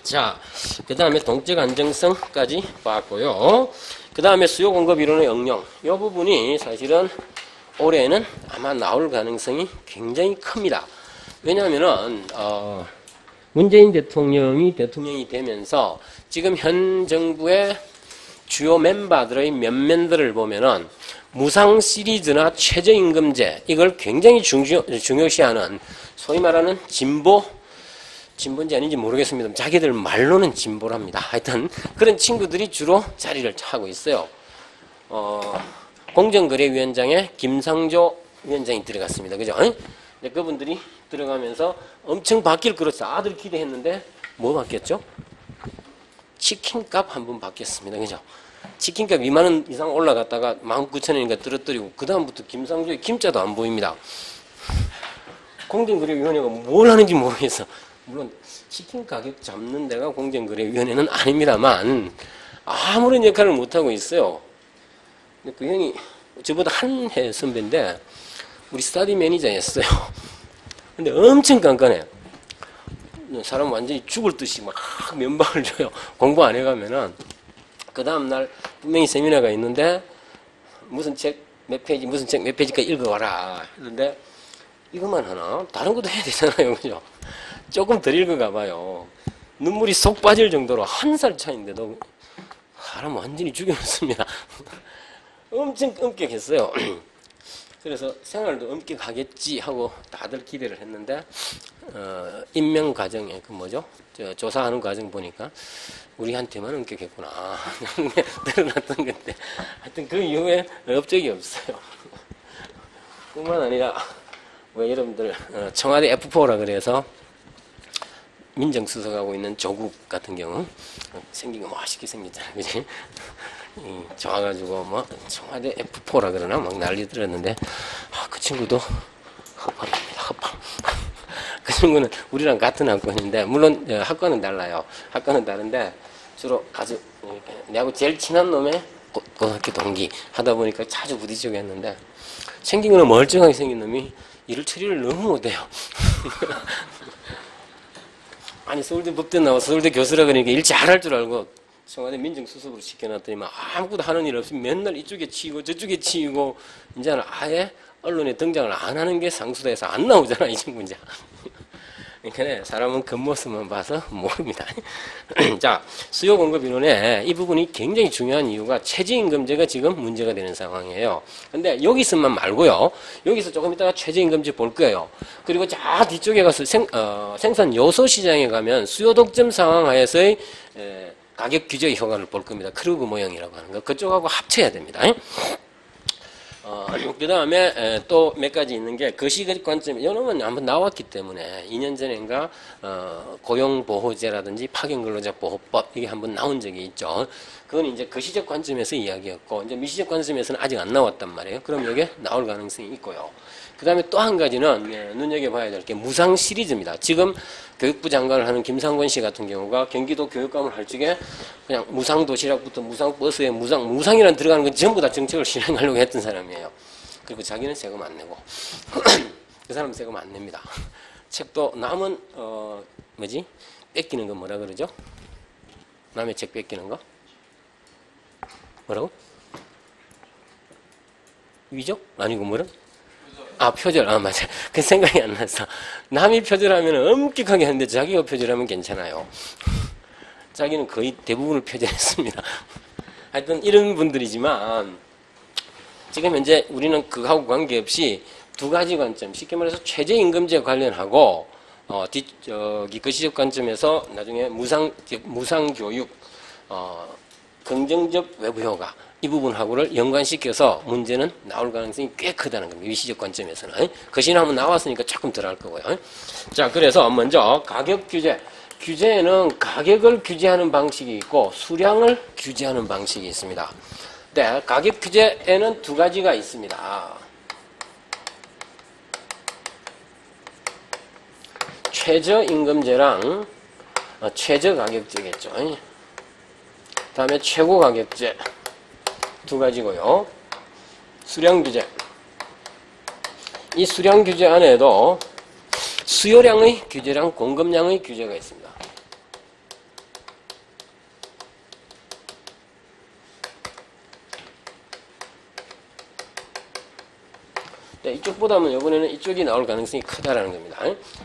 자, 그 다음에 동적 안정성까지 봤고요. 그 다음에 수요 공급 이론의 응용. 이 부분이 사실은 올해는 아마 나올 가능성이 굉장히 큽니다. 왜냐하면은, 문재인 대통령이 되면서 지금 현 정부의 주요 멤버들의 면면들을 보면은 무상 시리즈나 최저임금제, 이걸 굉장히 중요시하는 소위 말하는 진보인지 아닌지 모르겠습니다. 자기들 말로는 진보랍니다. 하여튼 그런 친구들이 주로 자리를 하고 있어요. 공정거래위원장에 김상조 위원장이 들어갔습니다. 그죠? 그분들이 들어가면서 엄청 바뀔 거로 다들 기대했는데 뭐 바뀌었죠? 치킨값 한번 바뀌었습니다. 그죠? 치킨값 2만 원 이상 올라갔다가 19,000원인가 떨어뜨리고 그 다음부터 김상조의 김자도 안 보입니다. 공정거래위원회가 뭘 하는지 모르겠어. 물론 치킨 가격 잡는 데가 공정거래위원회는 아닙니다만 아무런 역할을 못하고 있어요. 근데 그 형이 저보다 한 해 선배인데 우리 스타디 매니저였어요. 근데 엄청 깐깐해요. 사람 완전히 죽을 듯이 막 면박을 줘요. 공부 안 해가면은. 그 다음날 분명히 세미나가 있는데 무슨 책 몇 페이지 무슨 책 몇 페이지까지 읽어와라 했는데 이것만 하나? 다른 것도 해야 되잖아요. 그죠? 조금 덜 읽어가 봐요. 눈물이 쏙 빠질 정도로 1살 차인데도 사람 완전히 죽여놓습니다. 엄청 엄격했어요. 그래서 생활도 엄격하겠지 하고 다들 기대를 했는데 임명 과정에 그 뭐죠? 조사하는 과정 보니까 우리한테만 엄격했구나. 드러났던 건데 하여튼 그 이후에 업적이 없어요. 뿐만 아니라 왜 여러분들 청와대 F4라 그래서 민정수석하고 있는 조국 같은 경우 생긴 거 멋있게 생겼잖아요. 그지? 좋아가지고 뭐 청와대 F4라 그러나 막 난리 들었는데 그 친구도 헛방입니다. 헛방. 그 친구는 우리랑 같은 학번인데 물론 학과는 달라요. 학과는 다른데 주로 아주 내하고 제일 친한 놈의 고등학교 동기 하다 보니까 자주 부딪히고 했는데 생긴 거는 멀쩡하게 생긴 놈이 일을 처리를 너무 못해요. 아니 서울대 법대 나와서 서울대 교수라 그러니까 일 잘할 줄 알고 청와대 민정수석으로 시켜놨더니 막 아무것도 하는 일 없이 맨날 이쪽에 치이고 저쪽에 치이고 이제는 아예 언론에 등장을 안 하는 게 상수도에서 안 나오잖아 이 친구 이제. 그러니까 사람은 겉모습만 봐서 모릅니다. 자, 수요 공급 이론에 이 부분이 굉장히 중요한 이유가 최저임금제가 지금 문제가 되는 상황이에요. 근데 여기서만 말고요. 여기서 조금 이따가 최저임금제 볼 거예요. 그리고 저 뒤쪽에 가서 생산 요소 시장에 가면 수요 독점 상황 하에서의 가격 규제 효과를 볼 겁니다. 크루그 모형이라고 하는 거. 그쪽하고 합쳐야 됩니다. 그 다음에 또 몇 가지 있는 게 거시적 관점, 이놈은 한번 나왔기 때문에 2년 전인가 고용보호제라든지 파견근로자보호법 이게 한번 나온 적이 있죠. 그건 이제 거시적 관점에서 이야기였고 이제 미시적 관점에서는 아직 안 나왔단 말이에요. 그럼 이게 나올 가능성이 있고요. 그 다음에 또 한 가지는 눈여겨봐야 될 게 무상 시리즈입니다. 지금 교육부 장관을 하는 김상곤 씨 같은 경우가 경기도 교육감을 할 적에 그냥 무상 도시락부터 무상 버스에 무상이란 들어가는 건 전부 다 정책을 실행하려고 했던 사람이에요. 그리고 자기는 세금 안 내고 그 사람은 세금 안 냅니다. 책도 남은 뺏기는 거 뭐라 그러죠? 남의 책 뺏기는 거? 뭐라고? 위조? 아니고 뭐라? 표절. 맞아. 그 생각이 안 나서. 남이 표절하면 엄격하게 하는데 자기가 표절하면 괜찮아요. 자기는 거의 대부분을 표절했습니다. 하여튼 이런 분들이지만 지금 현재 우리는 그거하고 관계없이 두 가지 관점, 쉽게 말해서 최저임금제 관련하고 거시적 관점에서 나중에 무상교육, 긍정적 외부효과 이 부분하고를 연관시켜서 문제는 나올 가능성이 꽤 크다는 겁니다. 위시적 관점에서는. 거시는 한번 나왔으니까 조금 덜 할 거고요. 자, 그래서 먼저 가격 규제. 규제에는 가격을 규제하는 방식이 있고 수량을 규제하는 방식이 있습니다. 네, 가격 규제에는 두 가지가 있습니다. 최저임금제랑 최저가격제겠죠. 다음에 최고가격제 두 가지고요. 수량규제. 이 수량규제 안에도 수요량의 규제랑 공급량의 규제가 있습니다. 이쪽보다는 이번에는 이쪽이 나올 가능성이 크다라는 겁니다.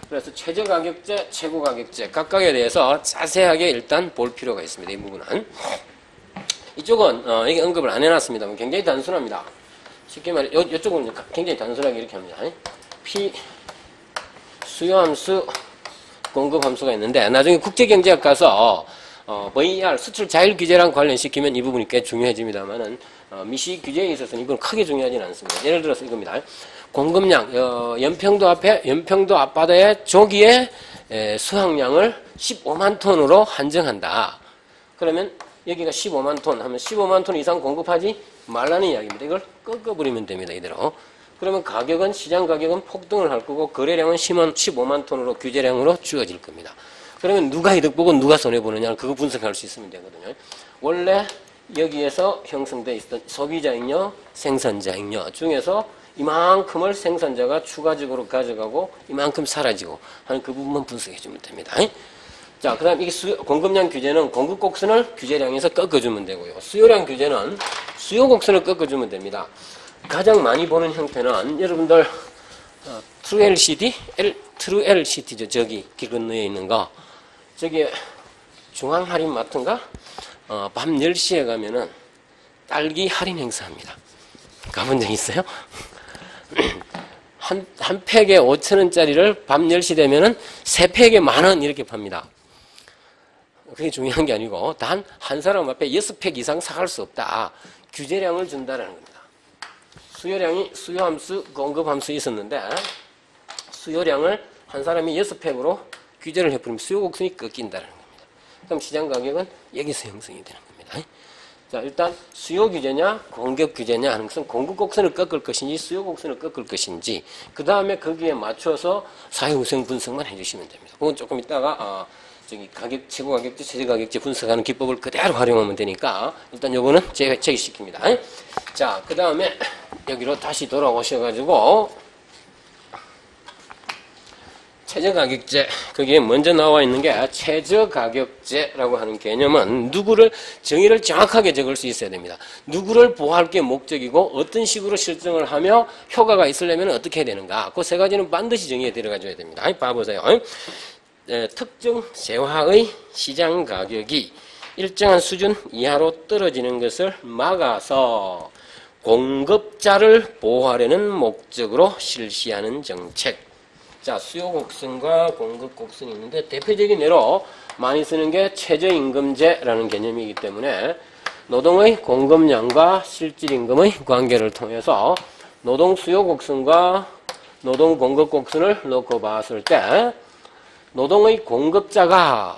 그래서 최저가격제, 최고가격제 각각에 대해서 자세하게 일단 볼 필요가 있습니다. 이 부분은. 이쪽은 이게 언급을 안 해놨습니다만 굉장히 단순합니다. 쉽게 말해 이쪽은 굉장히 단순하게 이렇게 합니다. P 수요함수, 공급함수가 있는데 나중에 국제경제학 가서 VER 수출 자율 규제랑 관련시키면 이 부분이 꽤 중요해집니다만은 미시 규제에 있어서는 이건 크게 중요하지는 않습니다. 예를 들어서 이겁니다. 공급량 연평도 앞바다의 조기에 수확량을 15만 톤으로 한정한다. 그러면 여기가 15만 톤 하면 15만 톤 이상 공급하지 말라는 이야기입니다. 이걸 꺾어버리면 됩니다. 이대로. 그러면 가격은 시장 가격은 폭등을 할 거고 거래량은 15만 톤으로 규제량으로 줄어질 겁니다. 그러면 누가 이득 보고 누가 손해보느냐 그거 분석할 수 있으면 되거든요. 원래 여기에서 형성되어 있던 소비자잉여, 생산자잉여 중에서 이만큼을 생산자가 추가적으로 가져가고 이만큼 사라지고 하는 그 부분만 분석해 주면 됩니다. 자, 그 다음 이게 공급량 규제는 공급 곡선을 규제량에서 꺾어주면 되고요. 수요량 규제는 수요 곡선을 꺾어주면 됩니다. 가장 많이 보는 형태는 여러분들 트루 LCD? 트루 LCD죠. 저기 길 건너에 있는 거. 저기 중앙할인마트인가? 밤 10시에 가면은 딸기 할인 행사합니다. 가본 적 있어요? 한 팩에 5,000원짜리를 밤 10시 되면은 3팩에 10,000원 이렇게 팝니다. 그게 중요한 게 아니고 단 한 사람 앞에 6팩 이상 사갈 수 없다. 규제량을 준다라는 겁니다. 수요함수, 공급함수 있었는데 수요량을 한 사람이 6팩으로 규제를 해버리면 수요 곡선이 꺾인다는 겁니다. 그럼 시장 가격은 여기서 형성이 되는 겁니다. 자, 일단 수요 규제냐 공급 규제냐 하는 것은 공급 곡선을 꺾을 것인지 수요 곡선을 꺾을 것인지 그 다음에 거기에 맞춰서 사회우생 분석만 해주시면 됩니다. 그건 조금 이따가 저기 가격, 최고 가격제, 최저 가격제 분석하는 기법을 그대로 활용하면 되니까 일단 요거는 제시킵니다. 자, 그 다음에 여기로 다시 돌아오셔가지고 최저가격제, 거기에 먼저 나와 있는 게 최저가격제라고 하는 개념은 누구를 정의를 정확하게 적을 수 있어야 됩니다. 누구를 보호할 게 목적이고 어떤 식으로 실정을 하며 효과가 있으려면 어떻게 해야 되는가. 그 세 가지는 반드시 정의에 들어가줘야 됩니다. 봐보세요. 특정 재화의 시장 가격이 일정한 수준 이하로 떨어지는 것을 막아서 공급자를 보호하려는 목적으로 실시하는 정책. 자, 수요 곡선과 공급 곡선이 있는데 대표적인 예로 많이 쓰는 게 최저임금제라는 개념이기 때문에 노동의 공급량과 실질임금의 관계를 통해서 노동 수요 곡선과 노동 공급 곡선을 놓고 봤을 때 노동의 공급자가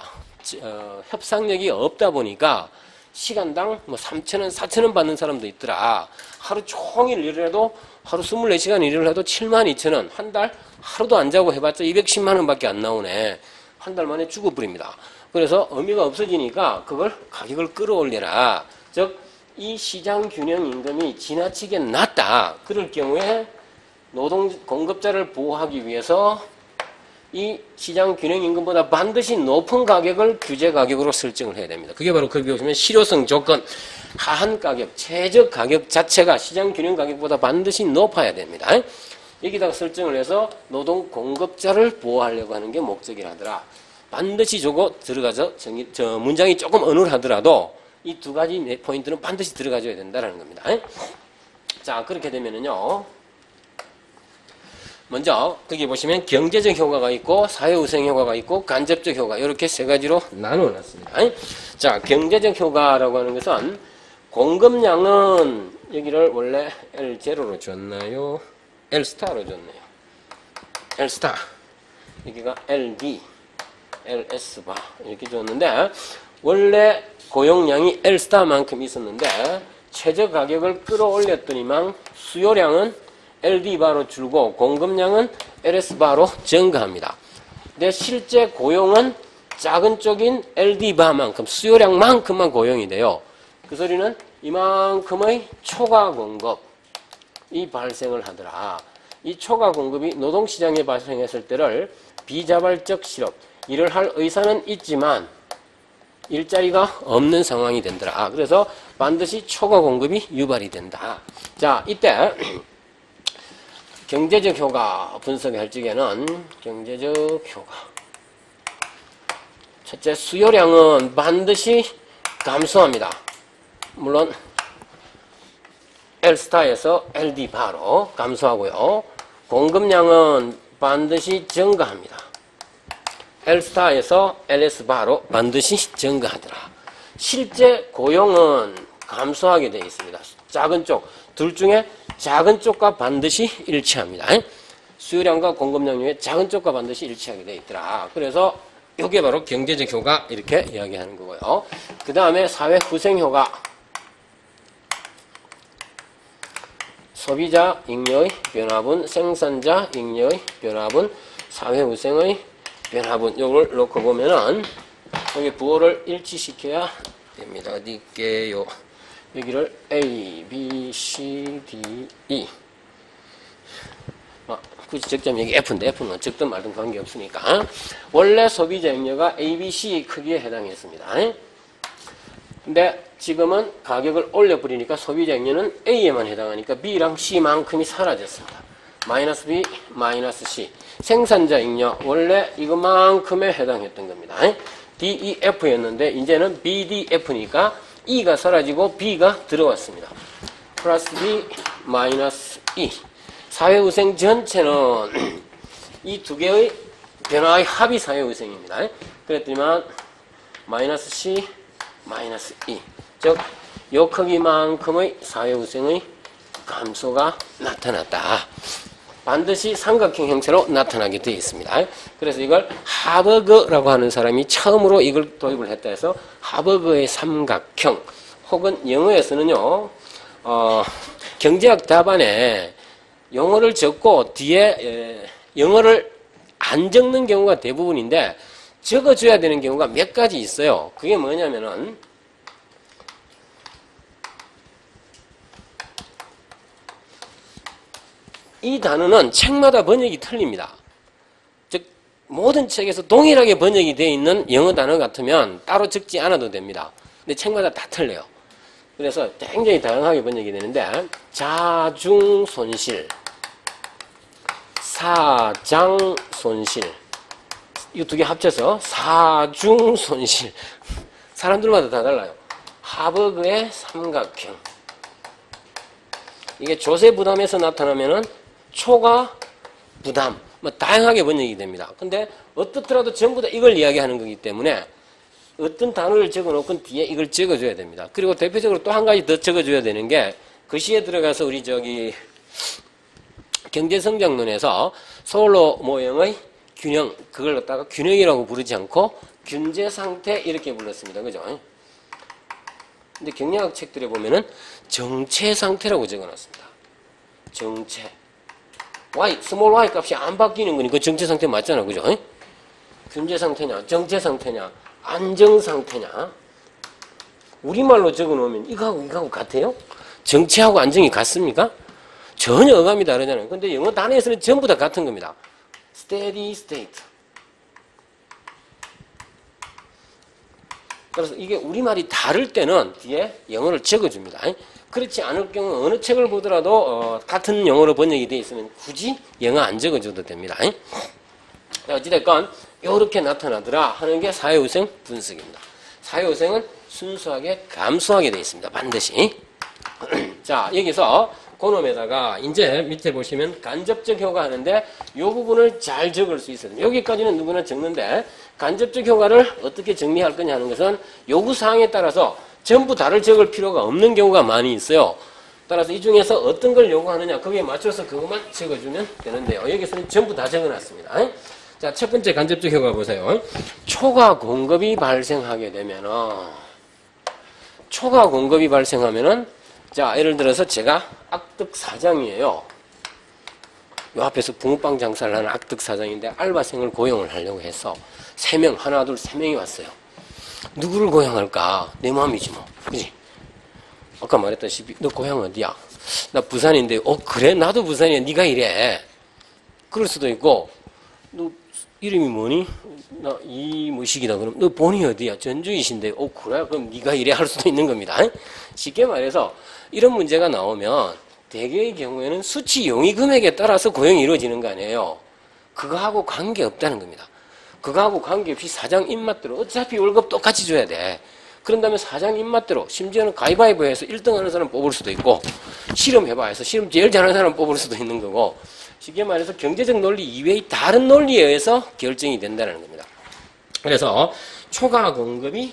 협상력이 없다 보니까 시간당 뭐 3,000원, 4,000원 받는 사람도 있더라. 하루 종일 일을 해도 하루 24시간 일을 해도 72,000원. 한 달 하루도 안 자고 해봤자 210만 원밖에 안 나오네. 한 달 만에 죽어버립니다. 그래서 의미가 없어지니까 그걸 가격을 끌어올려라. 즉 이 시장 균형 임금이 지나치게 낮다. 그럴 경우에 노동 공급자를 보호하기 위해서 이 시장 균형 임금보다 반드시 높은 가격을 규제 가격으로 설정을 해야 됩니다. 그게 바로 거기 보시면 실효성 조건, 하한 가격, 최저 가격 자체가 시장 균형 가격보다 반드시 높아야 됩니다. 여기다가 설정을 해서 노동 공급자를 보호하려고 하는 게 목적이라더라. 반드시 저거 들어가서 저 문장이 조금 어눌하더라도 이 두 가지 포인트는 반드시 들어가줘야 된다는 겁니다. 자, 그렇게 되면은요. 먼저 거기 보시면 경제적 효과가 있고 사회우생 효과가 있고 간접적 효과 이렇게 세 가지로 나누어놨습니다. 자, 경제적 효과라고 하는 것은 공급량은 여기를 원래 L0로 줬나요? L스타로 줬네요. L스타 여기가 LD, LS바 이렇게 줬는데 원래 고용량이 L스타만큼 있었는데 최저 가격을 끌어올렸더니만 수요량은 LD바로 줄고 공급량은 LS바로 증가합니다. 근데 실제 고용은 작은 쪽인 LD바만큼 수요량만큼만 고용이 돼요. 그 소리는 이만큼의 초과 공급이 발생을 하더라. 이 초과 공급이 노동시장에 발생했을 때를 비자발적 실업, 일을 할 의사는 있지만 일자리가 없는 상황이 된더라. 그래서 반드시 초과 공급이 유발이 된다. 자, 이때 경제적 효과 분석할 적에는 경제적 효과. 첫째, 수요량은 반드시 감소합니다. 물론 L스타에서 LD 바로 감소하고요. 공급량은 반드시 증가합니다. L스타에서 LS 바로 반드시 증가하더라. 실제 고용은 감소하게 되어 있습니다. 작은 쪽, 둘 중에 작은 쪽과 반드시 일치합니다. 수요량과 공급량의 작은 쪽과 반드시 일치하게 되어 있더라. 그래서 이게 바로 경제적 효과 이렇게 이야기하는 거고요. 그 다음에 사회 후생 효과. 소비자 잉여의 변화분, 생산자 잉여의 변화분, 사회 후생의 변화분. 요걸 놓고 보면은 여기 부호를 일치시켜야 됩니다. 어디 있게요? 여기를 A, B, C, D, E. 굳이 적자면 여기 F인데 F는 적든 말든 관계없으니까. 원래 소비자 잉여가 A, B, C 크기에 해당했습니다. 근데 지금은 가격을 올려버리니까 소비자 잉여는 A에만 해당하니까 B랑 C만큼이 사라졌습니다. 마이너스 B, 마이너스 C. 생산자 잉여 원래 이것만큼에 해당했던 겁니다. D, E, F였는데 이제는 B, D, F니까 E가 사라지고 B가 들어왔습니다. 플러스 B, 마이너스 E. 사회후생 전체는 이 두 개의 변화의 합이 사회후생입니다. 그랬더니만 마이너스 C, 마이너스 E. 즉, 요 크기만큼의 사회후생의 감소가 나타났다. 반드시 삼각형 형태로 나타나게 되어 있습니다. 그래서 이걸 하버그라고 하는 사람이 처음으로 이걸 도입을 했다 해서 하버그의 삼각형, 혹은 영어에서는요, 경제학 답안에 영어를 적고 뒤에 영어를 안 적는 경우가 대부분인데 적어줘야 되는 경우가 몇 가지 있어요. 그게 뭐냐면은 이 단어는 책마다 번역이 틀립니다. 즉 모든 책에서 동일하게 번역이 되어 있는 영어 단어 같으면 따로 적지 않아도 됩니다. 근데 책마다 다 틀려요. 그래서 굉장히 다양하게 번역이 되는데 자중손실, 사장손실, 이 두 개 합쳐서 사중손실. 사람들마다 다 달라요. 하버그의 삼각형. 이게 조세부담에서 나타나면은 초과 부담, 뭐 다양하게 번역이 됩니다. 근데 어떻더라도 전부 다 이걸 이야기하는 거기 때문에 어떤 단어를 적어놓고 뒤에 이걸 적어줘야 됩니다. 그리고 대표적으로 또 한 가지 더 적어줘야 되는 게 글씨에 들어가서 우리 경제성장론에서 서울로 모형의 균형, 그걸 갖다가 균형이라고 부르지 않고 균제상태 이렇게 불렀습니다. 그죠? 근데 경영학 책들에 보면은 정체상태라고 적어놨습니다. 정체. Y, 스몰 y 값이 안 바뀌는 거니까 정체상태 맞잖아. 그죠? 균제상태냐, 정체상태냐, 안정상태냐. 우리말로 적어놓으면 이거하고 같아요? 정체하고 안정이 같습니까? 전혀 어감이 다르잖아요. 근데 영어 단어에서는 전부 다 같은 겁니다. steady state. 그래서 이게 우리말이 다를 때는 뒤에 영어를 적어줍니다. 그렇지 않을 경우 어느 책을 보더라도 같은 영어로 번역이 되어 있으면 굳이 영어 안 적어줘도 됩니다. 어찌됐건 이렇게 나타나더라 하는 게 사회후생 분석입니다. 사회후생은 순수하게 감소하게 되어 있습니다. 반드시. 자, 여기서 그놈에다가 이제 밑에 보시면 간접적 효과 하는데 이 부분을 잘 적을 수 있어요. 여기까지는 누구나 적는데 간접적 효과를 어떻게 정리할 거냐 하는 것은 요구사항에 따라서 전부 다를 적을 필요가 없는 경우가 많이 있어요. 따라서 이 중에서 어떤 걸 요구하느냐 거기에 맞춰서 그것만 적어주면 되는데요. 여기서는 전부 다 적어놨습니다. 자, 첫 번째 간접적 효과 보세요. 초과 공급이 발생하게 되면은 자, 예를 들어서 제가 악덕 사장이에요. 요 앞에서 붕어빵 장사를 하는 악덕 사장인데 알바생을 고용을 하려고 해서 3명, 하나, 둘, 3명이 왔어요. 누구를 고용할까? 내 마음이지 뭐. 그지? 아까 말했다시피 너 고향 어디야? 나 부산인데 그래? 나도 부산이야. 네가 이래. 그럴 수도 있고 너 이름이 뭐니? 나 이무식이다. 그럼 너 본이 어디야? 전주이신데 그래? 그럼 네가 이래 할 수도 있는 겁니다. 쉽게 말해서 이런 문제가 나오면 대개의 경우에는 수치 용의 금액에 따라서 고용이 이루어지는 거 아니에요. 그거하고 관계없다는 겁니다. 그거하고 관계없이 사장 입맛대로 어차피 월급 똑같이 줘야 돼. 그런 다음에 사장 입맛대로 심지어는 가위바위보해서 1등 하는 사람 뽑을 수도 있고 실험해봐 해서 실험 제일 잘하는 사람 뽑을 수도 있는 거고 쉽게 말해서 경제적 논리 이외의 다른 논리에 의해서 결정이 된다는 겁니다. 그래서 초과 공급이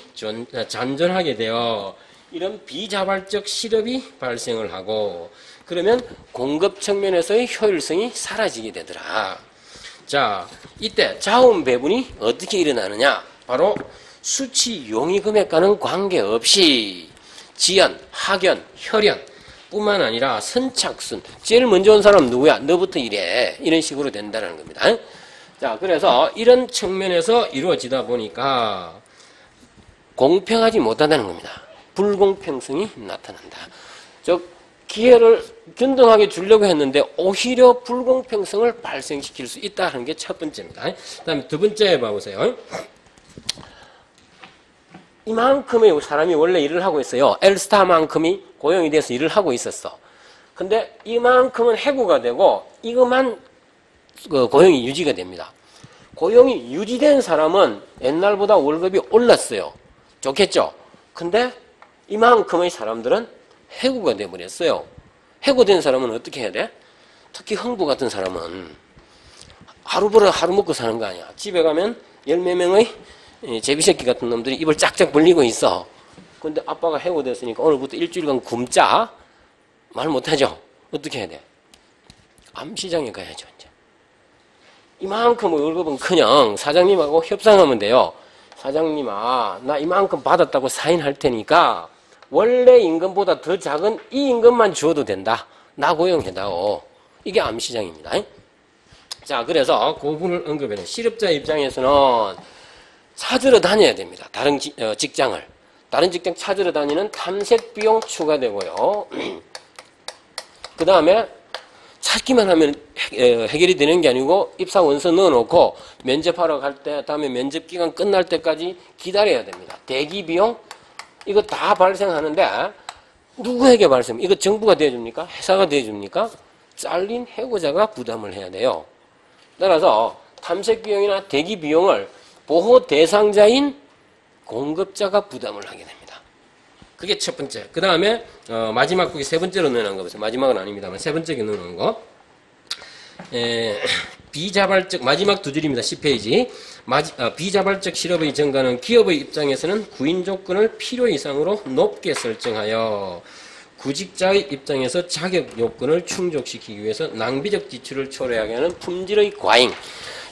잔존하게 되어 이런 비자발적 실업이 발생을 하고 그러면 공급 측면에서의 효율성이 사라지게 되더라. 자, 이때 자원 배분이 어떻게 일어나느냐? 바로 수치 용의 금액과는 관계없이 지연, 학연, 혈연 뿐만 아니라 선착순 제일 먼저 온 사람 누구야? 너부터 이래. 이런 식으로 된다는 겁니다. 자, 그래서 이런 측면에서 이루어지다 보니까 공평하지 못하다는 겁니다. 불공평성이 나타난다. 즉 기회를 균등하게 주려고 했는데 오히려 불공평성을 발생시킬 수 있다는 게 첫 번째입니다. 그 다음에 두 번째 봐보세요. 이만큼의 사람이 원래 일을 하고 있어요. L스타만큼이 고용이 돼서 일을 하고 있었어. 근데 이만큼은 해고가 되고 이것만 고용이 유지가 됩니다. 고용이 유지된 사람은 옛날보다 월급이 올랐어요. 좋겠죠? 근데 이만큼의 사람들은 해고가 돼버렸어요. 해고된 사람은 어떻게 해야 돼? 특히 흥부 같은 사람은 하루 벌어 하루 먹고 사는 거 아니야. 집에 가면 열 몇 명의 제비새끼 같은 놈들이 입을 짝짝 벌리고 있어. 근데 아빠가 해고됐으니까 오늘부터 일주일간 굶자? 말 못하죠? 어떻게 해야 돼? 암시장에 가야죠, 이제. 이만큼 월급은 그냥 사장님하고 협상하면 돼요. 사장님아, 나 이만큼 받았다고 사인할 테니까 원래 임금보다 더 작은 이 임금만 주어도 된다. 나 고용해다오. 이게 암시장입니다. 자, 그래서 그 부분을 언급해요. 실업자 입장에서는 찾으러 다녀야 됩니다. 다른 직장을. 다른 직장 찾으러 다니는 탐색 비용 추가되고요. 그 다음에 찾기만 하면 해결이 되는 게 아니고 입사 원서 넣어놓고 면접하러 갈 때 다음에 면접 기간 끝날 때까지 기다려야 됩니다. 대기 비용 이거 다 발생하는데 누구에게 발생? 이거 정부가 대줍니까? 회사가 대줍니까? 잘린 해고자가 부담을 해야 돼요. 따라서 탐색 비용이나 대기 비용을 보호 대상자인 공급자가 부담을 하게 됩니다. 그게 첫 번째. 그 다음에 마지막 거기 세 번째로 넣어놓은 거 보세요. 마지막은 아닙니다만 세 번째에 넣어놓은 거. 비자발적 마지막 두 줄입니다. 10페이지. 비자발적 실업의 증가는 기업의 입장에서는 구인 조건을 필요 이상으로 높게 설정하여 구직자의 입장에서 자격 요건을 충족시키기 위해서 낭비적 지출을 초래하게 하는 품질의 과잉.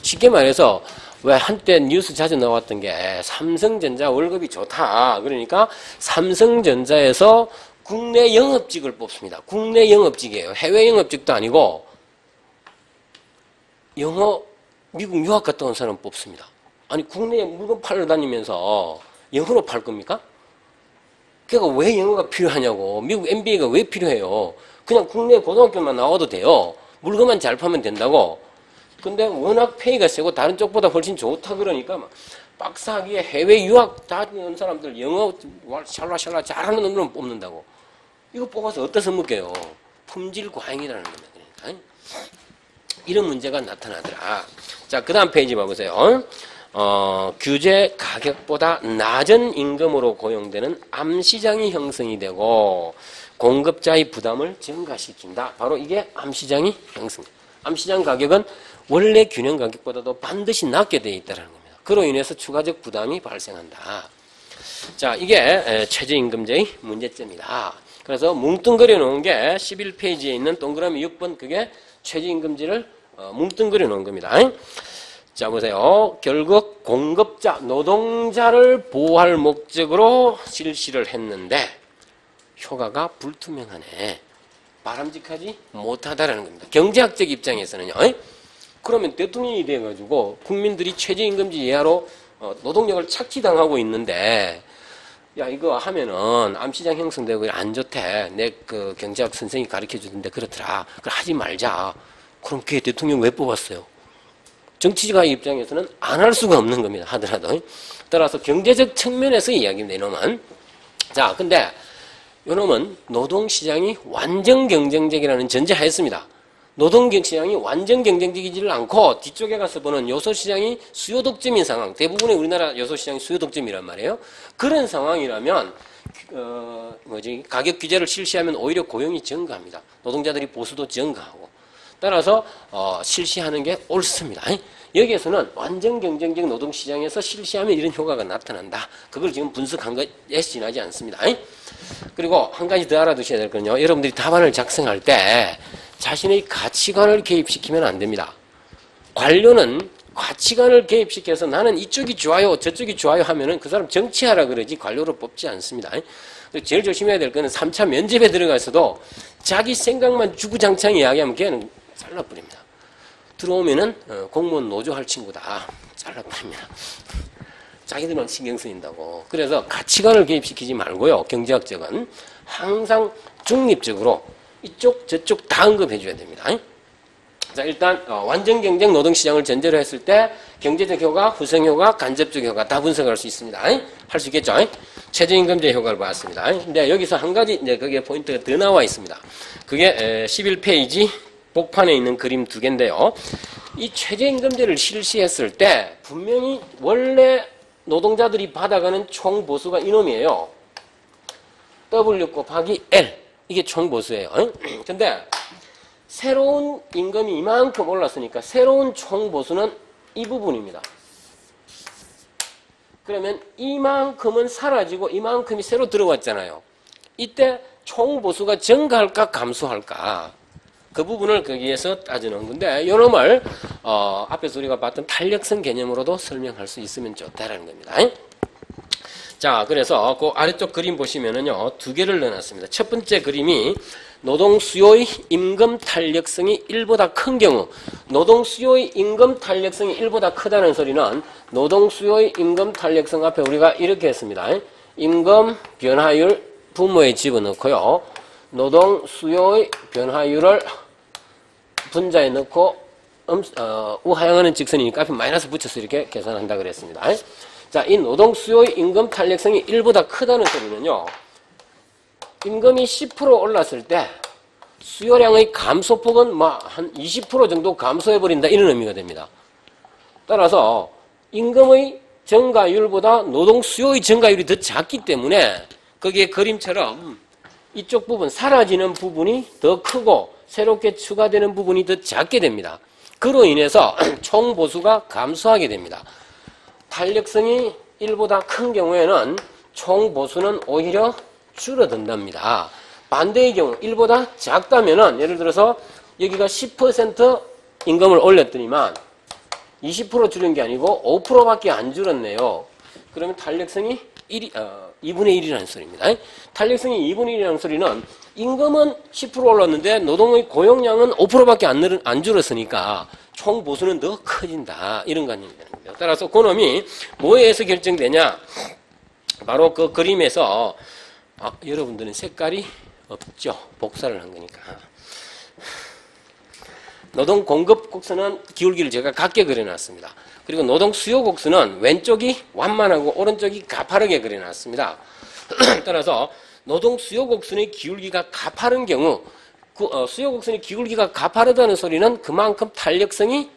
쉽게 말해서 왜 한때 뉴스 자주 나왔던 게 삼성전자 월급이 좋다. 그러니까 삼성전자에서 국내 영업직을 뽑습니다. 국내 영업직이에요. 해외 영업직도 아니고 미국 유학 갔다 온 사람 뽑습니다. 아니 국내에 물건 팔러 다니면서 영어로 팔 겁니까? 그러니까 왜 영어가 필요하냐고. 미국 MBA가 왜 필요해요? 그냥 국내 고등학교만 나와도 돼요. 물건만 잘 파면 된다고. 근데 워낙 페이가 세고 다른 쪽보다 훨씬 좋다 그러니까 막 박사학위에 해외 유학 다니는 사람들 영어 샬라샬라 잘하는 놈들만 뽑는다고. 이거 뽑아서 어디다 써먹게요? 품질 과잉이라는 겁니다. 그러니까. 이런 문제가 나타나더라. 자, 그 다음 페이지 봐보세요. 규제 가격보다 낮은 임금으로 고용되는 암시장이 형성이 되고 공급자의 부담을 증가시킨다. 바로 이게 암시장이 형성. 암시장 가격은 원래 균형 가격보다도 반드시 낮게 되어 있다는 겁니다. 그로 인해서 추가적 부담이 발생한다. 자, 이게 최저임금제의 문제점이다. 그래서 뭉뚱그려 놓은 게 11페이지에 있는 동그라미 6번 그게 최저임금제를 뭉뚱그려 놓은 겁니다. 자, 보세요. 결국 공급자, 노동자를 보호할 목적으로 실시를 했는데 효과가 불투명하네. 바람직하지 못하다라는 겁니다. 경제학적 입장에서는요. 그러면 대통령이 돼가지고 국민들이 최저임금제 이하로 노동력을 착취당하고 있는데 야 이거 하면은 암시장 형성되고 안 좋대. 내 그 경제학 선생이 가르쳐주던데 그렇더라. 그걸 하지 말자. 그럼 그게 대통령 왜 뽑았어요? 정치가의 입장에서는 안 할 수가 없는 겁니다. 하더라도. 따라서 경제적 측면에서 이야기입니다. 이놈은. 자, 근데 요놈은 노동시장이 완전 경쟁적이라는 전제하였습니다. 노동시장이 완전 경쟁적이지를 않고 뒤쪽에 가서 보는 요소시장이 수요 독점인 상황, 대부분의 우리나라 요소시장이 수요 독점이란 말이에요. 그런 상황이라면 가격 규제를 실시하면 오히려 고용이 증가합니다. 노동자들이 보수도 증가하고 따라서 실시하는 게 옳습니다. 여기에서는 완전 경쟁적 노동시장에서 실시하면 이런 효과가 나타난다. 그걸 지금 분석한 것에 지나지 않습니다. 그리고 한 가지 더 알아두셔야 될 건요. 여러분들이 답안을 작성할 때 자신의 가치관을 개입시키면 안 됩니다. 관료는 가치관을 개입시켜서 나는 이쪽이 좋아요, 저쪽이 좋아요 하면은 그 사람 정치하라 그러지 관료로 뽑지 않습니다. 제일 조심해야 될 거는 3차 면접에 들어가서도 자기 생각만 주구장창 이야기하면 걔는 잘라버립니다. 들어오면은 공무원 노조 할 친구다. 잘라버립니다. 자기들만 신경 쓰인다고. 그래서 가치관을 개입시키지 말고요. 경제학적은 항상 중립적으로 이쪽 저쪽 다 언급해줘야 됩니다. 자, 일단 완전 경쟁 노동시장을 전제로 했을 때 경제적 효과, 후생효과, 간접적 효과 다 분석할 수 있습니다. 할 수 있겠죠? 최저임금제 효과를 봤습니다. 근데 여기서 한 가지 이제 거기에 포인트가 더 나와 있습니다. 그게 11페이지 복판에 있는 그림 두 개인데요. 이 최저임금제를 실시했을 때 분명히 원래 노동자들이 받아가는 총 보수가 이놈이에요. W 곱하기 L. 이게 총 보수예요. 근데 새로운 임금이 이만큼 올랐으니까 새로운 총 보수는 이 부분입니다. 그러면 이만큼은 사라지고 이만큼이 새로 들어왔잖아요. 이때 총 보수가 증가할까 감소할까? 그 부분을 거기에서 따지는 건데 이놈을 앞에서 우리가 봤던 탄력성 개념으로도 설명할 수 있으면 좋다라는 겁니다. 자, 그래서 그 아래쪽 그림 보시면은요, 두 개를 넣어놨습니다. 첫 번째 그림이 노동 수요의 임금 탄력성이 1보다 큰 경우, 노동 수요의 임금 탄력성이 1보다 크다는 소리는 노동 수요의 임금 탄력성 앞에 우리가 이렇게 했습니다. 임금 변화율 분모에 집어넣고요. 노동 수요의 변화율을 분자에 넣고 우하향하는 직선이니까 앞에 마이너스 붙여서 이렇게 계산한다 그랬습니다. 자, 이 노동 수요의 임금 탄력성이 1보다 크다는 소리는요. 임금이 10% 올랐을 때 수요량의 감소폭은 한 20% 정도 감소해버린다 이런 의미가 됩니다. 따라서 임금의 증가율보다 노동 수요의 증가율이 더 작기 때문에 거기에 그림처럼 이쪽 부분 사라지는 부분이 더 크고 새롭게 추가되는 부분이 더 작게 됩니다. 그로 인해서 총 보수가 감소하게 됩니다. 탄력성이 1보다 큰 경우에는 총 보수는 오히려 줄어든답니다. 반대의 경우 1보다 작다면은 예를 들어서 여기가 10% 임금을 올렸더니만 20% 줄인 게 아니고 5%밖에 안 줄었네요. 그러면 탄력성이 2분의 1이라는 소리입니다. 탄력성이 2분의 1이라는 소리는 임금은 10% 올랐는데 노동의 고용량은 5%밖에 안 줄었으니까 총 보수는 더 커진다. 이런 관념이 되는 겁니다. 따라서 그놈이 뭐에 의해서 결정되냐? 바로 그 그림에서 여러분들은 색깔이 없죠. 복사를 한 거니까. 노동 공급 곡선은 기울기를 제가 같게 그려놨습니다. 그리고 노동 수요 곡선은 왼쪽이 완만하고 오른쪽이 가파르게 그려놨습니다. 따라서 노동 수요 곡선의 기울기가 가파른 경우 수요 곡선의 기울기가 가파르다는 소리는 그만큼 탄력성이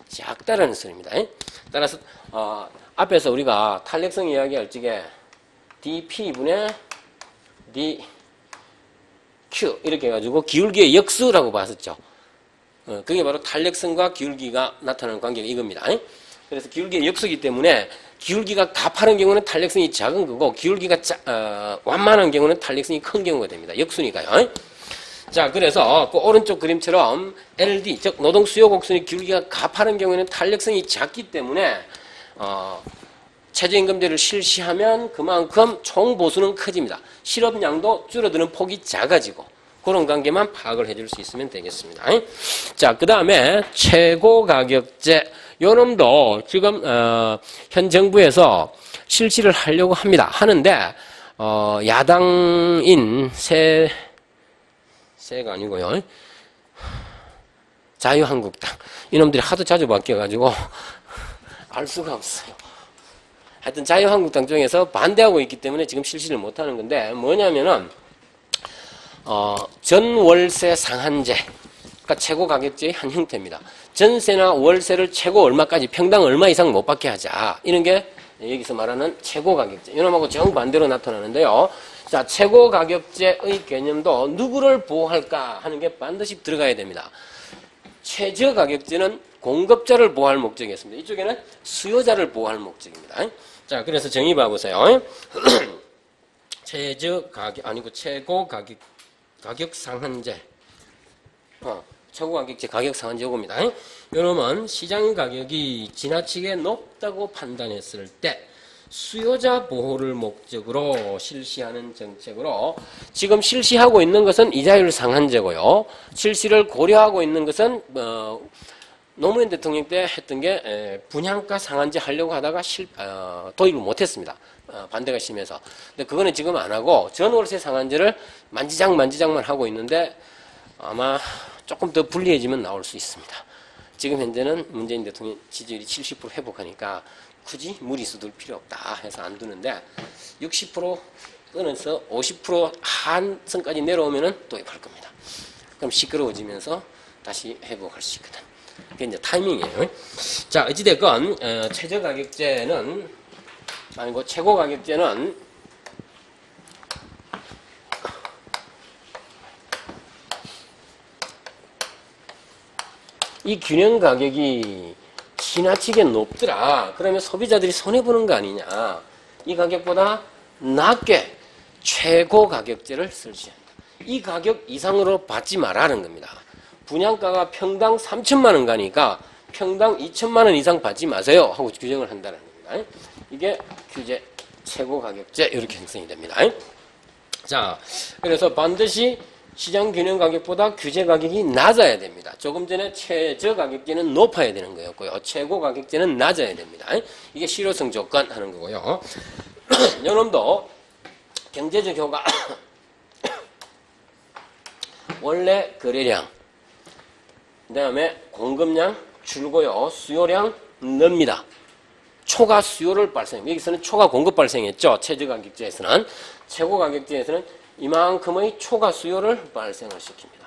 작다라는 소리입니다. 따라서 앞에서 우리가 탄력성 이야기할 적에 dp분의 dq 이렇게 해가지고 기울기의 역수라고 봤었죠. 그게 바로 탄력성과 기울기가 나타나는 관계가 이겁니다. 그래서 기울기의 역수이기 때문에 기울기가 가파른 경우는 탄력성이 작은 거고 기울기가 완만한 경우는 탄력성이 큰 경우가 됩니다. 역수니까요. 자, 그래서 그 오른쪽 그림처럼 LD, 즉 노동 수요 곡선의 기울기가 가파른 경우에는 탄력성이 작기 때문에 최저임금제를 실시하면 그만큼 총 보수는 커집니다. 실업량도 줄어드는 폭이 작아지고 그런 관계만 파악을 해줄 수 있으면 되겠습니다. 자, 그 다음에 최고가격제 요놈도 지금 현 정부에서 실시를 하려고 합니다. 하는데 야당인 새가 아니고요. 자유한국당 이놈들이 하도 자주 바뀌어가지고 알 수가 없어요. 하여튼 자유한국당 쪽에서 반대하고 있기 때문에 지금 실시를 못하는 건데 뭐냐면은 전월세 상한제, 그러니까 최고 가격제의 한 형태입니다. 전세나 월세를 최고 얼마까지 평당 얼마 이상 못 받게 하자. 이런 게 여기서 말하는 최고 가격제. 이놈하고 정반대로 나타나는데요. 자, 최고 가격제의 개념도 누구를 보호할까 하는 게 반드시 들어가야 됩니다. 최저 가격제는 공급자를 보호할 목적이 있습니다. 이쪽에는 수요자를 보호할 목적입니다. 자, 그래서 정의 봐보세요. 최저 가격, 아니고 최고 가격 상한제. 최고 가격제 가격 상한제 요겁니다. 여러분, 시장 가격이 지나치게 높다고 판단했을 때 수요자 보호를 목적으로 실시하는 정책으로 지금 실시하고 있는 것은 이자율 상한제고요. 실시를 고려하고 있는 것은 노무현 대통령 때 했던 게 분양가 상한제 하려고 하다가 도입을 못했습니다. 반대가 심해서. 근데 그거는 지금 안 하고 전월세 상한제를 만지작만 하고 있는데 아마 조금 더 불리해지면 나올 수 있습니다. 지금 현재는 문재인 대통령 지지율이 70% 회복하니까 굳이 무리수 둘 필요 없다 해서 안 두는데 60% 끊어서 50% 한선까지 내려오면은 도입할 겁니다. 그럼 시끄러워지면서 다시 회복할 수 있거든. 그게 이제 타이밍이에요. 자, 어찌됐건 최저 가격제는 아니고 최고 가격제는 이 균형 가격이 지나치게 높더라. 그러면 소비자들이 손해보는 거 아니냐. 이 가격보다 낮게 최고 가격제를 설치합니다. 이 가격 이상으로 받지 말라는 겁니다. 분양가가 평당 3천만 원 가니까 평당 2천만 원 이상 받지 마세요 하고 규정을 한다는 겁니다. 이게 규제 최고 가격제 이렇게 형성이 됩니다. 자, 그래서 반드시 시장 균형 가격보다 규제 가격이 낮아야 됩니다. 조금 전에 최저 가격제는 높아야 되는 거였고요. 최고 가격제는 낮아야 됩니다. 이게 실효성 조건 하는 거고요. 요놈도 경제적 효과 원래 거래량 그 다음에 공급량 줄고요. 수요량 늡니다. 초과 수요를 발생. 여기서는 초과 공급 발생했죠. 최저 가격제에서는. 최고 가격제에서는 이만큼의 초과 수요를 발생을 시킵니다.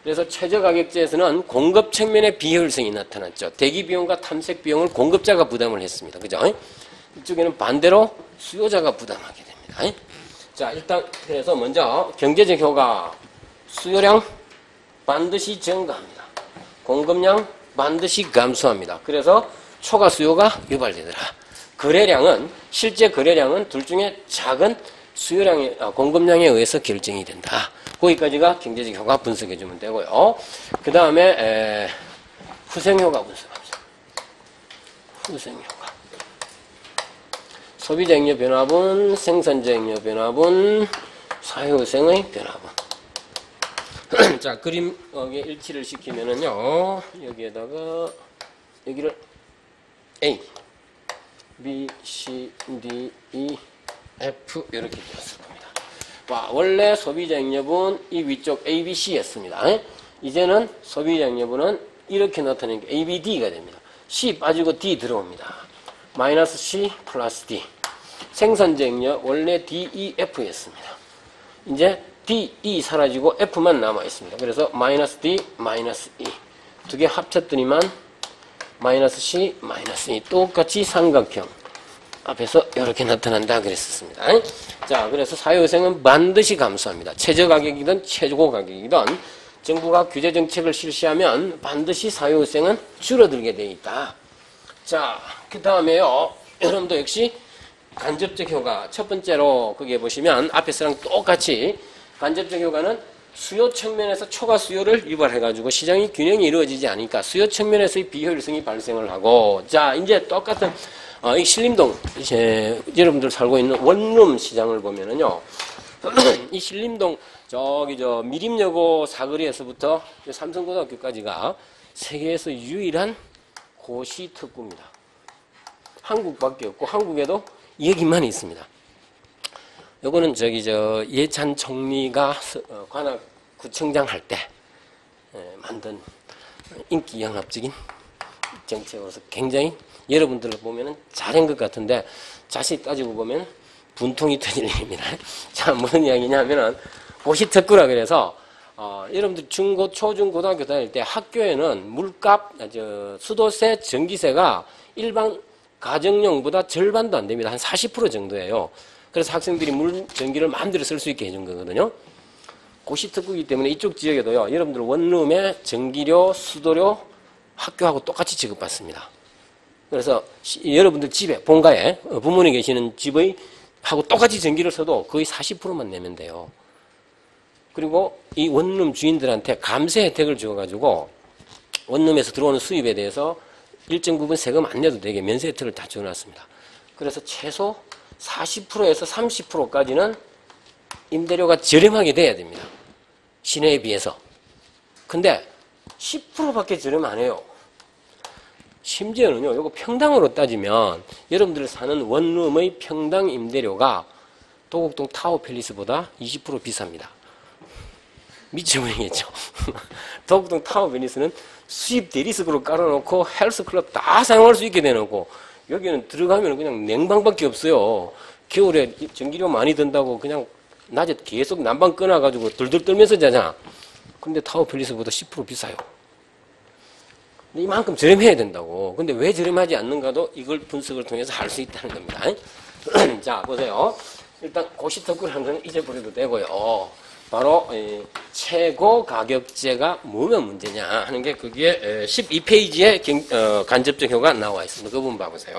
그래서 최저 가격제에서는 공급 측면의 비효율성이 나타났죠. 대기 비용과 탐색 비용을 공급자가 부담을 했습니다. 그죠? 이쪽에는 반대로 수요자가 부담하게 됩니다. 자, 일단 그래서 먼저 경제적 효과 수요량 반드시 증가합니다. 공급량 반드시 감소합니다. 그래서 초과 수요가 유발되더라. 거래량은 실제 거래량은 둘 중에 작은 수요량의 공급량에 의해서 결정이 된다. 거기까지가 경제적 효과 분석해 주면 되고요. 그 다음에 후생 효과 분석합니다. 후생 효과. 소비자 잉여 변화분, 생산자 잉여 변화분, 사회후생의 변화분. 자, 그림 일치를 시키면은요, 여기에다가 여기를 A, B, C, D, E, F 이렇게 되었을 겁니다. 와, 원래 소비자 잉여분 이 위쪽 A, B, C였습니다. 이제는 소비자 잉여분은 이렇게 나타내는 게 A, B, D가 됩니다. C 빠지고 D 들어옵니다. 마이너스 C 플러스 D. 생산자 잉여 원래 D, E, F였습니다. 이제 D, E 사라지고 F만 남아 있습니다. 그래서 마이너스 D, 마이너스 E. 두 개 합쳤더니만 마이너스 C, 마이너스 E. 똑같이 삼각형. 앞에서 이렇게 나타난다 그랬었습니다. 자, 그래서 사회후생은 반드시 감소합니다. 최저 가격이든 최고 가격이든 정부가 규제 정책을 실시하면 반드시 사회후생은 줄어들게 돼 있다. 자, 그 다음에요. 여러분도 역시 간접적 효과. 첫 번째로 거기에 보시면 앞에서랑 똑같이 간접적 효과는 수요 측면에서 초과 수요를 유발해가지고 시장이 균형이 이루어지지 않으니까 수요 측면에서의 비효율성이 발생을 하고, 자, 이제 똑같은 이 신림동, 여러분들 살고 있는 원룸 시장을 보면은요, 이 신림동, 미림여고 사거리에서부터 삼성고등학교까지가 세계에서 유일한 고시 특구입니다. 한국밖에 없고, 한국에도 여기만 있습니다. 요거는 예찬 총리가 관악구청장 할 때 만든 인기 영합적인 정책으로서 굉장히 여러분들을 보면은 잘한 것 같은데 자세히 따지고 보면 분통이 터질 일입니다. 자, 무슨 이야기냐면은 고시특구라 그래서 여러분들 중고, 초중, 고등학교 다닐 때 학교에는 물값, 수도세, 전기세가 일반 가정용보다 절반도 안 됩니다. 한 40% 정도예요. 그래서 학생들이 물, 전기를 마음대로 쓸 수 있게 해준 거거든요. 고시특구이기 때문에 이쪽 지역에도요, 여러분들 원룸에 전기료, 수도료 학교하고 똑같이 지급받습니다. 그래서 여러분들 집에, 본가에, 부모님 계시는 집의 하고 똑같이 전기를 써도 거의 40%만 내면 돼요. 그리고 이 원룸 주인들한테 감세 혜택을 주어가지고 원룸에서 들어오는 수입에 대해서 일정 부분 세금 안 내도 되게 면세 혜택을 다 주어놨습니다. 그래서 최소 40%에서 30%까지는 임대료가 저렴하게 돼야 됩니다. 시내에 비해서. 근데 10%밖에 저렴 안 해요. 심지어는요, 이거 평당으로 따지면 여러분들 사는 원룸의 평당 임대료가 도곡동 타워팰리스보다 20% 비쌉니다. 미쳐버리겠죠. 도곡동 타워팰리스는 수입 대리석으로 깔아놓고 헬스클럽 다 사용할 수 있게 대놓고 여기는 들어가면 그냥 냉방밖에 없어요. 겨울에 전기료 많이 든다고 그냥 낮에 계속 난방 끊어가지고 들들 떨면서 자잖아. 근데 타워팰리스보다 10% 비싸요. 이만큼 저렴해야 된다고. 근데 왜 저렴하지 않는가도 이걸 분석을 통해서 알 수 있다는 겁니다. 자, 보세요. 일단 고시특구라는 건 잊어버려도 되고요. 바로 최고 가격제가 뭐면 문제냐 하는 게 그게 12페이지에 간접적 효과가 나와 있습니다. 그 부분 봐보세요.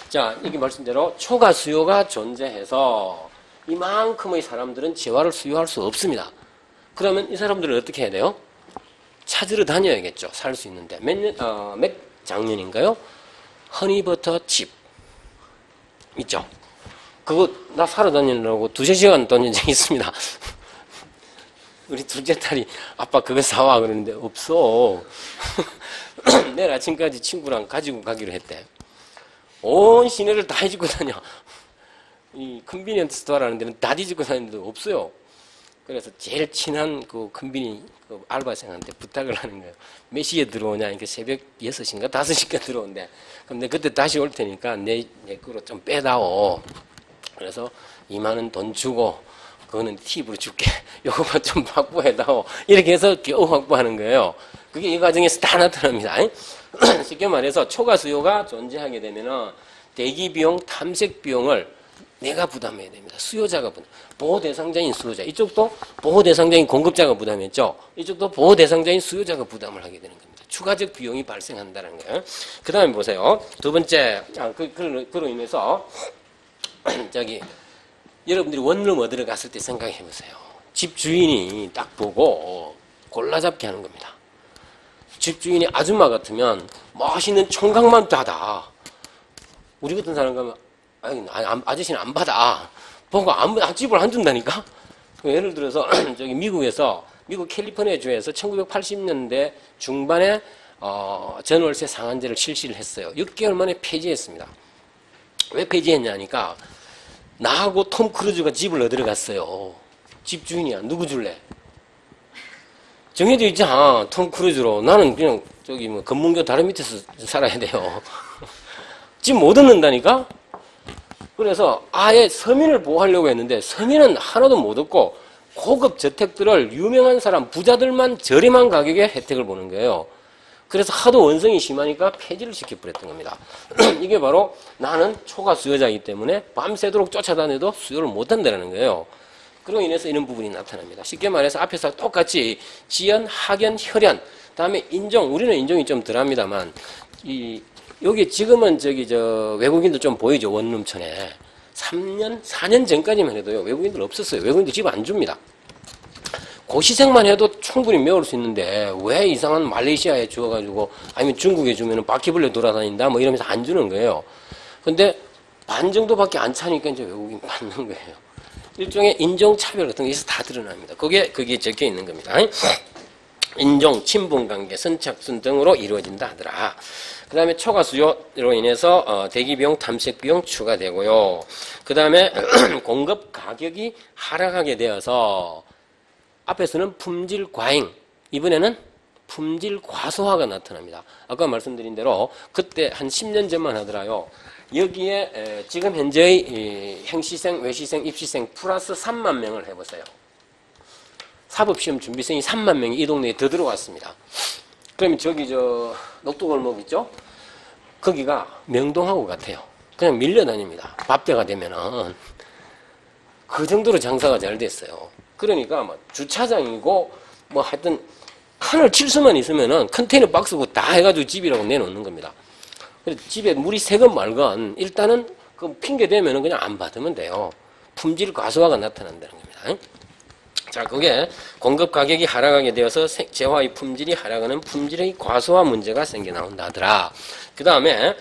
자, 여기 말씀대로 초과 수요가 존재해서 이만큼의 사람들은 재화를 수요할 수 없습니다. 그러면 이 사람들은 어떻게 해야 돼요? 찾으러 다녀야겠죠. 살 수 있는데. 몇 작년인가요? 허니버터 칩. 있죠? 그거 나 사러 다니느라고 2-3시간 다닌 적이 있습니다. 우리 둘째 딸이 아빠 그거 사와 그러는데 없어. 내일 아침까지 친구랑 가지고 가기로 했대. 온 시내를 다 뒤집고 다녀. 이 컨비니언트 스토어라는 데는 다 뒤집고 다니는데 없어요. 그래서 제일 친한 그 컨비니 그 알바생한테 부탁을 하는 거예요. 몇 시에 들어오냐? 그러니까 새벽 6시인가 5시인가 들어온대. 그럼 내가 그때 다시 올 테니까 내 거로 좀 빼다오. 그래서 2만 원 돈 주고 그거는 팁으로 줄게. 요거만 좀 확보해다오. 이렇게 해서 겨우 확보하는 거예요. 그게 이 과정에서 다 나타납니다. 쉽게 말해서 초과 수요가 존재하게 되면은 대기 비용, 탐색 비용을 내가 부담해야 됩니다. 수요자가 부담. 보호 대상자인 수요자. 이쪽도 보호 대상자인 공급자가 부담했죠. 이쪽도 보호 대상자인 수요자가 부담을 하게 되는 겁니다. 추가적 비용이 발생한다는 거예요. 그 다음에 보세요. 두 번째, 그로 인해서 여러분들이 원룸 얻으러 갔을 때 생각해 보세요. 집 주인이 딱 보고 골라잡기 하는 겁니다. 집 주인이 아줌마 같으면 멋있는 총각만 따다. 우리 같은 사람 가면 아저씨는 안 받아. 보고 집을 안 준다니까? 예를 들어서, 미국 캘리포니아 주에서 1980년대 중반에, 전월세 상한제를 실시를 했어요. 6개월 만에 폐지했습니다. 왜 폐지했냐니까, 나하고 톰 크루즈가 집을 얻으러 갔어요. 집 주인이야. 누구 줄래? 정해져 있잖아. 톰 크루즈로. 나는 그냥, 금문교 다른 밑에서 살아야 돼요. 집 못 얻는다니까? 그래서 아예 서민을 보호하려고 했는데 서민은 하나도 못 얻고 고급 저택들을 유명한 사람, 부자들만 저렴한 가격에 혜택을 보는 거예요. 그래서 하도 원성이 심하니까 폐지를 시켜버렸던 겁니다. 이게 바로 나는 초과 수요자이기 때문에 밤새도록 쫓아다녀도 수요를 못한다는 거예요. 그로 인해서 이런 부분이 나타납니다. 쉽게 말해서 앞에서 똑같이 지연, 학연, 혈연, 다음에 인종, 우리는 인종이 좀 덜합니다만 여기 지금은 외국인들 좀 보이죠. 원룸촌에. 3년, 4년 전까지만 해도요. 외국인들 없었어요. 외국인들 집 안 줍니다. 고시생만 해도 충분히 메울 수 있는데 왜 이상한 말레이시아에 주어가지고 아니면 중국에 주면은 바퀴벌레 돌아다닌다 뭐 이러면서 안 주는 거예요. 근데 반 정도밖에 안 차니까 이제 외국인 받는 거예요. 일종의 인종차별 같은 게 있어서 다 드러납니다. 거기에 적혀 있는 겁니다. 인종, 친분관계, 선착순 등으로 이루어진다 하더라. 그 다음에 초과 수요로 인해서 대기비용, 탐색비용 추가되고요. 그 다음에 공급 가격이 하락하게 되어서 앞에서는 품질 과잉, 이번에는 품질 과소화가 나타납니다. 아까 말씀드린 대로 그때 한 10년 전만 하더라요. 여기에 지금 현재의 행시생, 외시생, 입시생 플러스 3만 명을 해보세요. 사법시험 준비생이 3만 명이 이 동네에 더 들어왔습니다. 그러면 저기 녹두골목 있죠? 거기가 명동하고 같아요. 그냥 밀려다닙니다. 밥때가 되면은. 그 정도로 장사가 잘 됐어요. 그러니까 뭐 주차장이고 뭐 하여튼 칸을 칠 수만 있으면은 컨테이너 박스고 다 해가지고 집이라고 내놓는 겁니다. 그래서 집에 물이 새건 말건 일단은 그 핑계 대면은 그냥 안 받으면 돼요. 품질 과소화가 나타난다는 겁니다. 자, 그게 공급 가격이 하락하게 되어서 재화의 품질이 하락하는 품질의 과소화 문제가 생겨 나온다더라. 그 다음에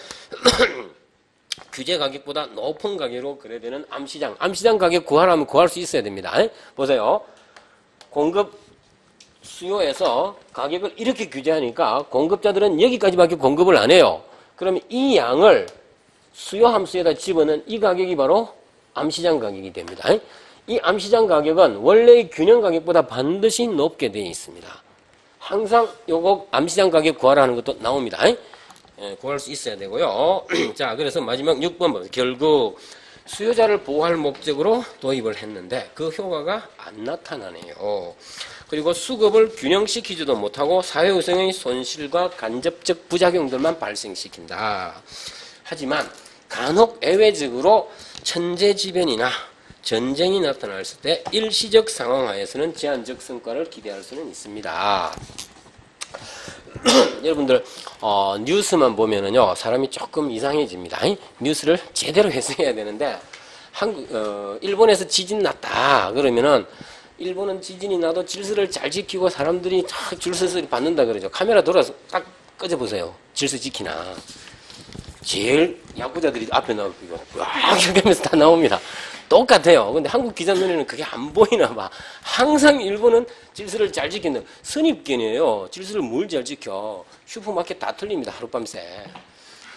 규제 가격보다 높은 가격으로 거래되는 암시장. 암시장 가격 구하려면 구할 수 있어야 됩니다. 보세요. 공급 수요에서 가격을 이렇게 규제하니까 공급자들은 여기까지밖에 공급을 안 해요. 그러면 이 양을 수요 함수에다 집어넣은 이 가격이 바로 암시장 가격이 됩니다. 이 암시장 가격은 원래의 균형 가격보다 반드시 높게 되어 있습니다. 항상 요거 암시장 가격 구하라는 것도 나옵니다. 구할 수 있어야 되고요. 자, 그래서 마지막 6번 결국 수요자를 보호할 목적으로 도입을 했는데 그 효과가 안 나타나네요. 그리고 수급을 균형시키지도 못하고 사회우생의 손실과 간접적 부작용들만 발생시킨다. 하지만 간혹 예외적으로 천재지변이나 전쟁이 나타났을 때 일시적 상황하에서는 제한적 성과를 기대할 수는 있습니다. 여러분들 뉴스만 보면은요 사람이 조금 이상해집니다. 뉴스를 제대로 해석해야 되는데 일본에서 지진 났다 그러면은 일본은 지진이 나도 질서를 잘 지키고 사람들이 딱 질서를 받는다 그러죠. 카메라 돌아서 딱 꺼져보세요. 질서 지키나. 제일 야구자들이 앞에 나오고 와 이렇게 하면서 다 나옵니다. 똑같아요. 근데 한국 기자 눈에는 그게 안 보이나 봐. 항상 일본은 질서를 잘 지키는 선입견이에요. 질서를 뭘 잘 지켜. 슈퍼마켓 다 틀립니다. 하룻밤새.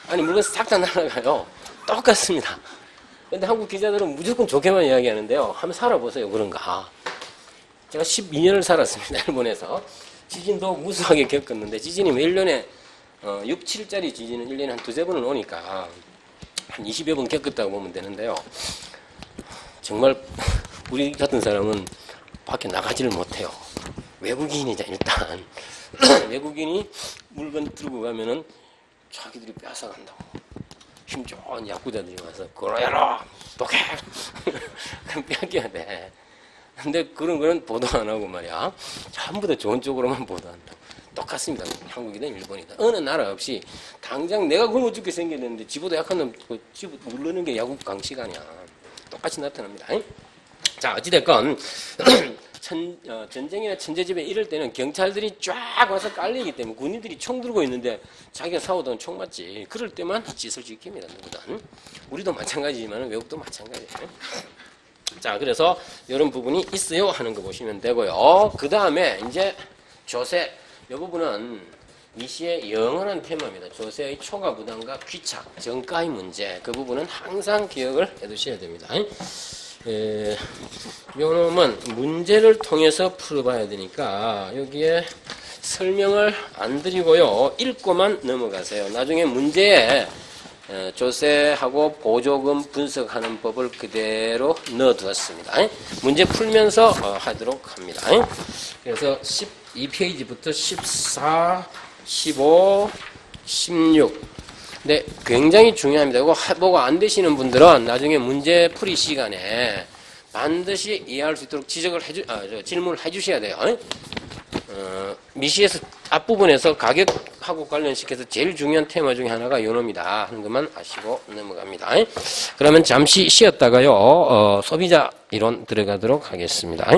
아니 물건 싹 다 날아가요. 똑같습니다. 근데 한국 기자들은 무조건 좋게만 이야기하는데요. 한번 살아보세요. 그런가. 제가 12년을 살았습니다. 일본에서. 지진도 무수하게 겪었는데 지진이 1년에 6, 7짜리 지진은 1년에 한 두세 번은 오니까 한 20여 번 겪었다고 보면 되는데요. 정말 우리 같은 사람은 밖에 나가지를 못해요. 외국인이자 일단 외국인이 물건 들고 가면은 자기들이 뺏어간다고. 힘 좋은 야구자들이 와서 그러야로 똑해 그럼 뺏겨야 돼. 근데 그런 거는 보도 안 하고 말이야. 전부 다 좋은 쪽으로만 보도한다고. 똑같습니다. 한국이든 일본이든 어느 나라 없이 당장 내가 굶어 죽게 생겼는데 지보다 약한 놈 지보 누르는 게 야구 강식 아니야. 똑같이 나타납니다. 자, 어찌됐건 전쟁이나 천재지변 이럴 때는 경찰들이 쫙 와서 깔리기 때문에 군인들이 총 들고 있는데 자기가 싸우던 총 맞지. 그럴 때만 짓을 지킵니다. 누구든. 우리도 마찬가지지만 외국도 마찬가지예요. 자, 그래서 이런 부분이 있어요 하는 거 보시면 되고요. 그 다음에 이제 조세. 이 부분은 미시의 영원한 테마입니다. 조세의 초과 부담과 귀착, 정가의 문제. 그 부분은 항상 기억을 해두셔야 됩니다. 요놈은 문제를 통해서 풀어봐야 되니까 여기에 설명을 안 드리고요. 읽고만 넘어가세요. 나중에 문제에 조세하고 보조금 분석하는 법을 그대로 넣어두었습니다. 문제 풀면서 하도록 합니다. 그래서 12페이지부터 14, 15, 16. 네, 굉장히 중요합니다. 이거 보고 안 되시는 분들은 나중에 문제 풀이 시간에 반드시 이해할 수 있도록 질문을 해주셔야 돼요. 미시에서 앞부분에서 가격하고 관련시켜서 제일 중요한 테마 중에 하나가 요놈이다 하는 것만 아시고 넘어갑니다. 그러면 잠시 쉬었다가요, 소비자 이론 들어가도록 하겠습니다.